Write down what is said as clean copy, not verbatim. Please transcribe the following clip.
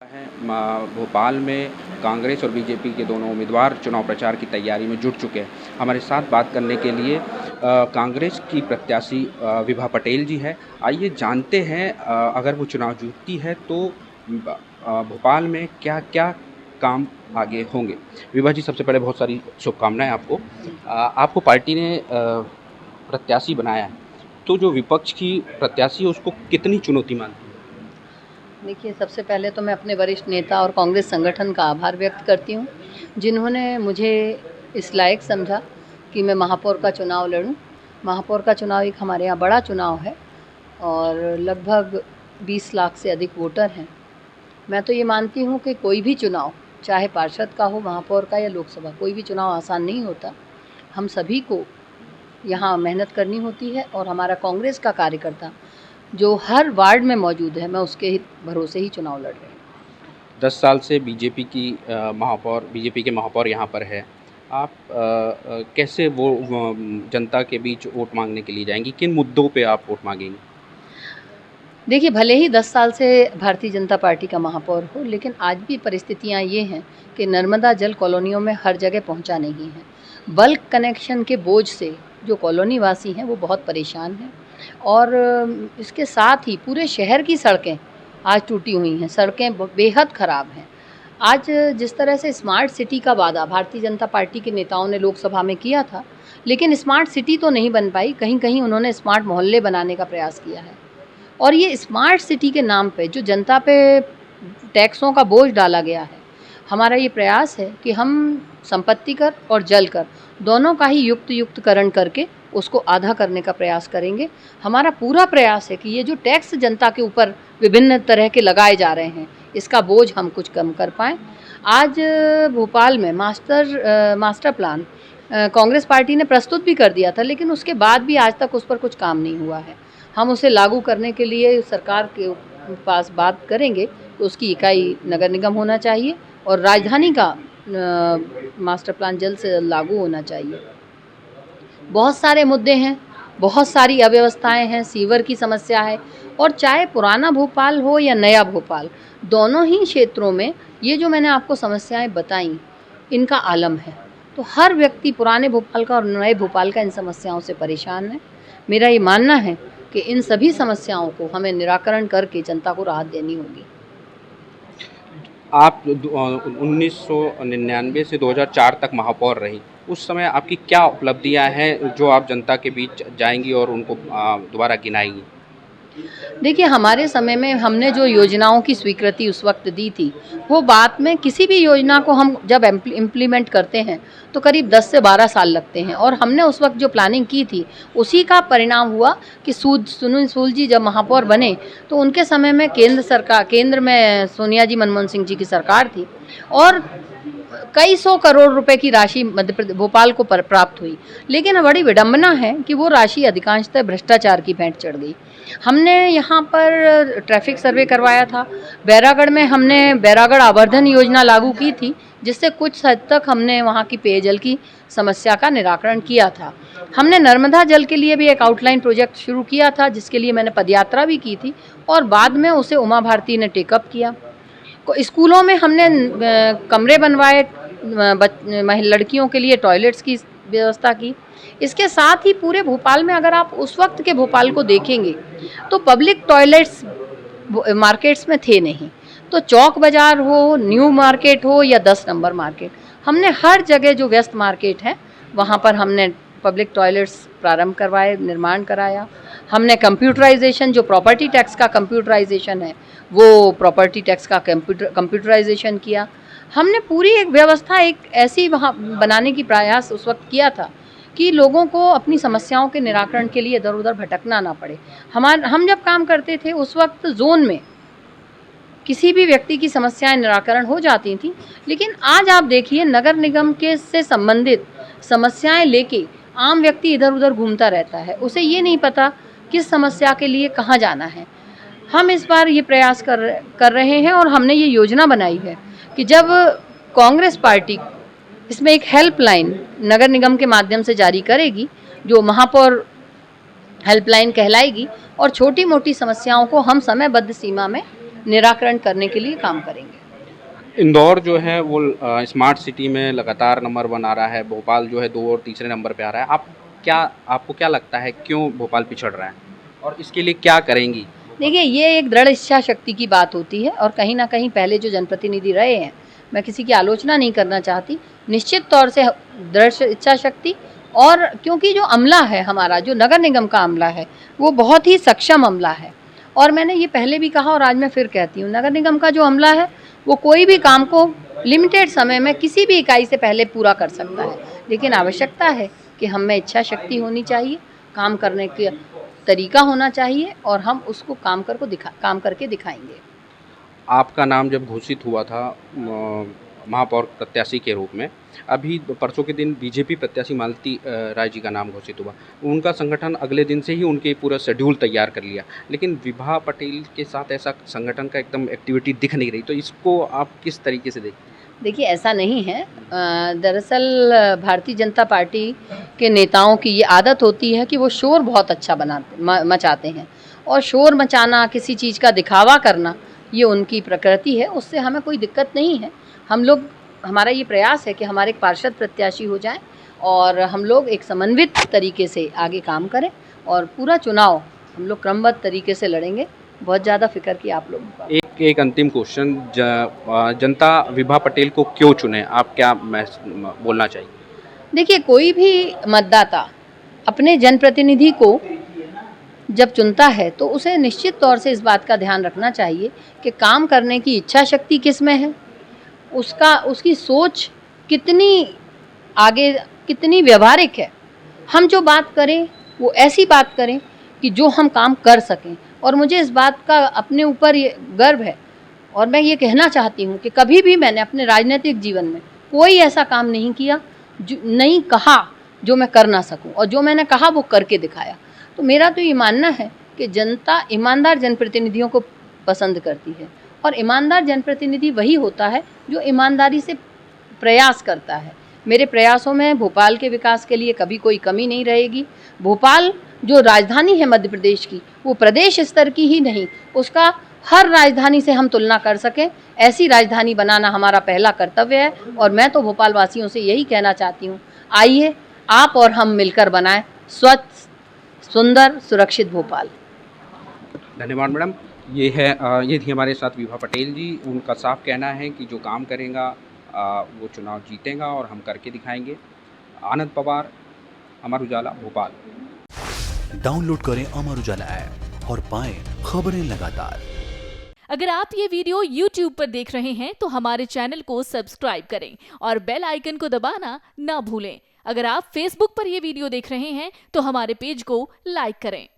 है भोपाल में कांग्रेस और बीजेपी के दोनों उम्मीदवार चुनाव प्रचार की तैयारी में जुट चुके हैं। हमारे साथ बात करने के लिए कांग्रेस की प्रत्याशी विभा पटेल जी है। आइए जानते हैं अगर वो चुनाव जीतती है तो भोपाल में क्या क्या काम आगे होंगे। विभा जी, सबसे पहले बहुत सारी शुभकामनाएं आपको। आपको पार्टी ने प्रत्याशी बनाया है, तो जो विपक्ष की प्रत्याशी है उसको कितनी चुनौती मानती है? देखिए, सबसे पहले तो मैं अपने वरिष्ठ नेता और कांग्रेस संगठन का आभार व्यक्त करती हूँ, जिन्होंने मुझे इस लायक समझा कि मैं महापौर का चुनाव लड़ूं। महापौर का चुनाव एक हमारे यहाँ बड़ा चुनाव है और लगभग 20 लाख से अधिक वोटर हैं। मैं तो ये मानती हूँ कि कोई भी चुनाव, चाहे पार्षद का हो, महापौर का या लोकसभा, कोई भी चुनाव आसान नहीं होता। हम सभी को यहाँ मेहनत करनी होती है और हमारा कांग्रेस का कार्यकर्ता जो हर वार्ड में मौजूद है, मैं उसके भरोसे ही चुनाव लड़ रही हूँ। 10 साल से बीजेपी के महापौर यहाँ पर है। आप कैसे वो जनता के बीच वोट मांगने के लिए जाएंगी? किन मुद्दों पे आप वोट मांगेंगी? देखिए, भले ही 10 साल से भारतीय जनता पार्टी का महापौर हो, लेकिन आज भी परिस्थितियाँ ये हैं कि नर्मदा जल कॉलोनियों में हर जगह पहुँचा नहीं है। बल्क कनेक्शन के बोझ से जो कॉलोनी वासी हैं वो बहुत परेशान हैं और इसके साथ ही पूरे शहर की सड़कें आज टूटी हुई हैं। सड़कें बेहद ख़राब हैं। आज जिस तरह से स्मार्ट सिटी का वादा भारतीय जनता पार्टी के नेताओं ने लोकसभा में किया था, लेकिन स्मार्ट सिटी तो नहीं बन पाई। कहीं कहीं उन्होंने स्मार्ट मोहल्ले बनाने का प्रयास किया है और ये स्मार्ट सिटी के नाम पे जो जनता पे टैक्सों का बोझ डाला गया है, हमारा ये प्रयास है कि हम संपत्ति कर और जल कर दोनों का ही युक्तकरण करके उसको आधा करने का प्रयास करेंगे। हमारा पूरा प्रयास है कि ये जो टैक्स जनता के ऊपर विभिन्न तरह के लगाए जा रहे हैं, इसका बोझ हम कुछ कम कर पाएँ। आज भोपाल में मास्टर प्लान कांग्रेस पार्टी ने प्रस्तुत भी कर दिया था, लेकिन उसके बाद भी आज तक उस पर कुछ काम नहीं हुआ है। हम उसे लागू करने के लिए सरकार के पास बात करेंगे तो उसकी इकाई नगर निगम होना चाहिए और राजधानी का मास्टर प्लान जल्द से जल्द लागू होना चाहिए। बहुत सारे मुद्दे हैं, बहुत सारी अव्यवस्थाएं हैं, सीवर की समस्या है और चाहे पुराना भोपाल हो या नया भोपाल, दोनों ही क्षेत्रों में ये जो मैंने आपको समस्याएं बताई, इनका आलम है। तो हर व्यक्ति पुराने भोपाल का और नए भोपाल का इन समस्याओं से परेशान है। मेरा ये मानना है कि इन सभी समस्याओं को हमें निराकरण करके जनता को राहत देनी होगी। आप 1999 से 2004 तक महापौर रही। उस समय आपकी क्या उपलब्धियां हैं जो आप जनता के बीच जाएंगी और उनको दोबारा गिनाएंगी? देखिए, हमारे समय में हमने जो योजनाओं की स्वीकृति उस वक्त दी थी, वो बाद में किसी भी योजना को हम जब इम्प्लीमेंट करते हैं तो करीब 10 से 12 साल लगते हैं और हमने उस वक्त जो प्लानिंग की थी उसी का परिणाम हुआ कि सुनील सूद जी जब महापौर बने तो उनके समय में केंद्र में सोनिया जी, मनमोहन सिंह जी की सरकार थी और कई 100 करोड़ रुपए की राशि मध्य प्रदेश भोपाल को प्राप्त हुई। लेकिन बड़ी विडंबना है कि वो राशि अधिकांशतः भ्रष्टाचार की भेंट चढ़ गई। हमने यहाँ पर ट्रैफिक सर्वे करवाया था। बैरागढ़ में हमने बैरागढ़ आवर्धन योजना लागू की थी, जिससे कुछ हद तक हमने वहाँ की पेयजल की समस्या का निराकरण किया था। हमने नर्मदा जल के लिए भी एक आउटलाइन प्रोजेक्ट शुरू किया था, जिसके लिए मैंने पदयात्रा भी की थी और बाद में उसे उमा भारती ने टेकअप किया। स्कूलों में हमने कमरे बनवाए, लड़कियों के लिए टॉयलेट्स की व्यवस्था की। इसके साथ ही पूरे भोपाल में अगर आप उस वक्त के भोपाल को देखेंगे तो पब्लिक टॉयलेट्स मार्केट्स में थे नहीं। तो चौक बाज़ार हो, न्यू मार्केट हो या 10 नंबर मार्केट, हमने हर जगह जो व्यस्त मार्केट है वहाँ पर हमने पब्लिक टॉयलेट्स प्रारंभ करवाए, निर्माण कराया। हमने कंप्यूटराइजेशन, जो प्रॉपर्टी टैक्स का कंप्यूटराइजेशन है, वो प्रॉपर्टी टैक्स का कंप्यूटराइजेशन किया। हमने पूरी एक व्यवस्था एक ऐसी वहाँ बनाने की प्रयास उस वक्त किया था कि लोगों को अपनी समस्याओं के निराकरण के लिए इधर उधर भटकना ना पड़े। हम जब काम करते थे उस वक्त जोन में किसी भी व्यक्ति की समस्याएं निराकरण हो जाती थी, लेकिन आज आप देखिए नगर निगम के से संबंधित समस्याएं लेके आम व्यक्ति इधर उधर घूमता रहता है। उसे ये नहीं पता किस समस्या के लिए कहाँ जाना है। हम इस बार ये प्रयास कर रहे हैं और हमने ये योजना बनाई है कि जब कांग्रेस पार्टी इसमें एक हेल्पलाइन नगर निगम के माध्यम से जारी करेगी, जो महापौर हेल्पलाइन कहलाएगी, और छोटी मोटी समस्याओं को हम समयबद्ध सीमा में निराकरण करने के लिए काम करेंगे। इंदौर जो है वो स्मार्ट सिटी में लगातार नंबर 1 आ रहा है, भोपाल जो है 2 और तीसरे नंबर पे आ रहा है। आपको क्या लगता है क्यों भोपाल पिछड़ रहा है और इसके लिए क्या करेंगी? देखिए, ये एक दृढ़ इच्छा शक्ति की बात होती है और कहीं न कहीं पहले जो जनप्रतिनिधि रहे हैं, मैं किसी की आलोचना नहीं करना चाहती, निश्चित तौर से दृढ़ इच्छा शक्ति और क्योंकि जो अमला है हमारा, जो नगर निगम का अमला है, वो बहुत ही सक्षम अमला है और मैंने ये पहले भी कहा और आज मैं फिर कहती हूँ, नगर निगम का जो अमला है, वो कोई भी काम को लिमिटेड समय में किसी भी इकाई से पहले पूरा कर सकता है। लेकिन आवश्यकता है कि हम में इच्छा शक्ति होनी चाहिए, काम करने का तरीका होना चाहिए और हम उसको काम करके दिखाएंगे। आपका नाम जब घोषित हुआ था महापौर प्रत्याशी के रूप में, अभी परसों के दिन बीजेपी प्रत्याशी मालती राय जी का नाम घोषित हुआ। उनका संगठन अगले दिन से ही उनके पूरा शेड्यूल तैयार कर लिया, लेकिन विभा पटेल के साथ ऐसा संगठन का एकदम एक्टिविटी दिख नहीं रही, तो इसको आप किस तरीके से देखते हैं? देखिए, ऐसा नहीं है। दरअसल भारतीय जनता पार्टी के नेताओं की ये आदत होती है कि वो शोर बहुत अच्छा मचाते हैं और शोर मचाना, किसी चीज़ का दिखावा करना, ये उनकी प्रकृति है, उससे हमें कोई दिक्कत नहीं है। हमारा ये प्रयास है कि हमारे एक पार्षद प्रत्याशी हो जाएं और हम लोग एक समन्वित तरीके से आगे काम करें और पूरा चुनाव हम लोग क्रमबद्ध तरीके से लड़ेंगे। बहुत ज़्यादा फिक्र की आप लोगों का। एक अंतिम क्वेश्चन, जनता विभा पटेल को क्यों चुने, आप क्या बोलना चाहिए? देखिए, कोई भी मतदाता अपने जनप्रतिनिधि को जब चुनता है तो उसे निश्चित तौर से इस बात का ध्यान रखना चाहिए कि काम करने की इच्छा शक्ति किस में है, उसकी सोच कितनी आगे, कितनी व्यवहारिक है। हम जो बात करें वो ऐसी बात करें कि जो हम काम कर सकें और मुझे इस बात का अपने ऊपर ये गर्व है और मैं ये कहना चाहती हूँ कि कभी भी मैंने अपने राजनीतिक जीवन में कोई ऐसा काम नहीं किया, नहीं कहा जो मैं कर ना सकूँ और जो मैंने कहा वो करके दिखाया। तो मेरा तो ये मानना है कि जनता ईमानदार जनप्रतिनिधियों को पसंद करती है और ईमानदार जनप्रतिनिधि वही होता है जो ईमानदारी से प्रयास करता है। मेरे प्रयासों में भोपाल के विकास के लिए कभी कोई कमी नहीं रहेगी। भोपाल जो राजधानी है मध्य प्रदेश की, वो प्रदेश स्तर की ही नहीं, उसका हर राजधानी से हम तुलना कर सकें, ऐसी राजधानी बनाना हमारा पहला कर्तव्य है और मैं तो भोपाल वासियों से यही कहना चाहती हूँ, आइए आप और हम मिलकर बनाएं स्वच्छ, सुंदर, सुरक्षित भोपाल। धन्यवाद मैडम। ये थी हमारे साथ विभा पटेल जी। उनका साफ कहना है कि जो काम करेगा वो चुनाव जीतेगा और हम करके दिखाएंगे। आनंद पवार, अमर उजाला, भोपाल। डाउनलोड करें अमर उजाला ऐप और पाएं खबरें लगातार। अगर आप ये वीडियो YouTube पर देख रहे हैं तो हमारे चैनल को सब्सक्राइब करें और बेल आइकन को दबाना ना भूलें। अगर आप Facebook पर ये वीडियो देख रहे हैं तो हमारे पेज को लाइक करें।